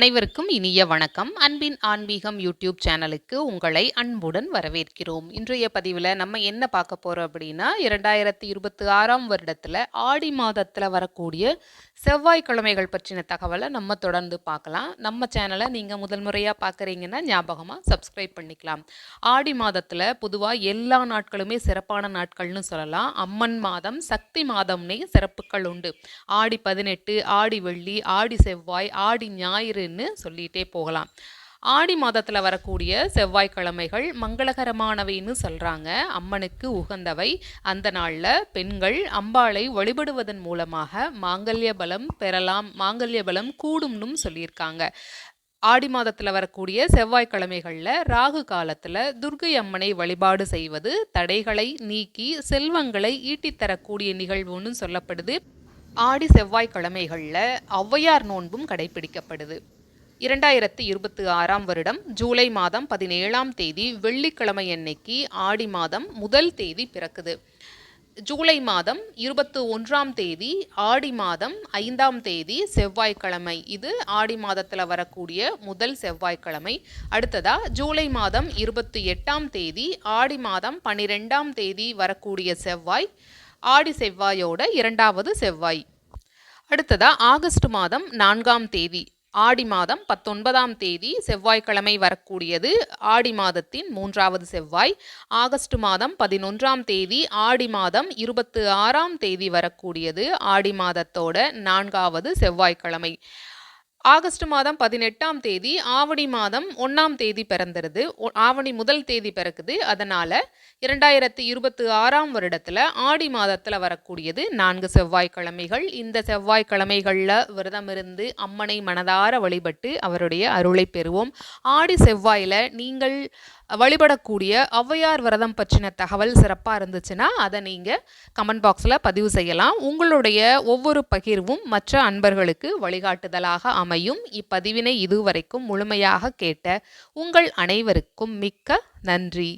அனைவருக்கும் இனிய வணக்கம். அன்பின் ஆன்மீகம் யூடியூப் சேனலுக்கு உங்களை அன்புடன் வரவேற்கிறோம். இன்றைய பதிவில் நம்ம என்ன பார்க்க போறோம் அப்படின்னா 2026ஆம் வருடத்தில் ஆடி மாதத்தில் வரக்கூடிய செவ்வாய்க்கிழமைகள் பற்றின தகவலை நம்ம தொடர்ந்து பார்க்கலாம். நம்ம சேனலை நீங்கள் முதல் முறையாக பார்க்குறீங்கன்னா ஞாபகமாக சப்ஸ்கிரைப் பண்ணிக்கலாம். ஆடி மாதத்தில் பொதுவாக எல்லா நாட்களுமே சிறப்பான நாட்கள்னு சொல்லலாம். அம்மன் மாதம், சக்தி மாதம்னே சிறப்புகள் உண்டு. ஆடி 18, ஆடி வெள்ளி, ஆடி செவ்வாய், ஆடி ஞாயிறுன்னு சொல்லிட்டே போகலாம். ஆடி மாதத்தில் வரக்கூடிய செவ்வாய்க்கிழமைகள் மங்களகரமானவைன்னு சொல்கிறாங்க. அம்மனுக்கு உகந்தவை. அந்த நாளில் பெண்கள் அம்பாளை வழிபடுவதன் மூலமாக மாங்கல்ய பலம் பெறலாம், மாங்கல்ய பலம் கூடும்னு சொல்லியிருக்காங்க. ஆடி மாதத்தில் வரக்கூடிய செவ்வாய்க்கிழமைகளில் ராகு காலத்தில் துர்க்கை அம்மனை வழிபாடு செய்வது தடைகளை நீக்கி செல்வங்களை ஈட்டித்தரக்கூடிய நிகழ்வுன்னு சொல்லப்படுது. ஆடி செவ்வாய்க்கிழமைகளில் ஔவையார் நோன்பும் கடைபிடிக்கப்படுது. 2026ஆம் வருடம் ஜூலை மாதம் 17ஆம் தேதி வெள்ளிக்கிழமை அன்னைக்கு ஆடி மாதம் முதல் தேதி பிறக்குது. ஜூலை மாதம் 21ஆம் தேதி ஆடி மாதம் 5ஆம் தேதி செவ்வாய்க்கிழமை. இது ஆடி மாதத்தில் வரக்கூடிய முதல் செவ்வாய்க்கிழமை. அடுத்ததா ஜூலை மாதம் 28ஆம் தேதி ஆடி மாதம் 12ஆம் தேதி வரக்கூடிய செவ்வாய் ஆடி செவ்வாயோட இரண்டாவது செவ்வாய். அடுத்ததா ஆகஸ்ட் மாதம் 4ஆம் தேதி ஆடி மாதம் 19ஆம் தேதி செவ்வாய்க்கிழமை வரக்கூடியது ஆடி மாதத்தின் மூன்றாவது செவ்வாய். ஆகஸ்ட் மாதம் 11ஆம் தேதி ஆடி மாதம் 26ஆம் தேதி வரக்கூடியது ஆடி மாதத்தோட நான்காவது செவ்வாய்க்கிழமை. ஆகஸ்ட் மாதம் 18ஆம் தேதி ஆவணி மாதம் 1ஆம் தேதி பிறந்துருது. ஆவணி முதல் தேதி பிறக்குது. அதனால் 2026ஆம் வருடத்தில் ஆடி மாதத்தில் வரக்கூடியது 4 செவ்வாய்க்கிழமைகள். இந்த செவ்வாய்க்கிழமைகளில் விரதமிருந்து அம்மனை மனதார வழிபட்டு அவருடைய அருளை பெறுவோம். ஆடி செவ்வாயில் நீங்கள் வழிபடக்கூடிய ஔவையார் விரதம் பற்றின தகவல் சிறப்பாக இருந்துச்சுன்னா அதை நீங்கள் கமெண்ட் பாக்ஸில் பதிவு செய்யலாம். உங்களுடைய ஒவ்வொரு பகிர்வும் மற்ற அன்பர்களுக்கு வழிகாட்டுதலாக அமையும். இப்பதிவினை இதுவரைக்கும் முழுமையாக கேட்ட உங்கள் அனைவருக்கும் மிக்க நன்றி.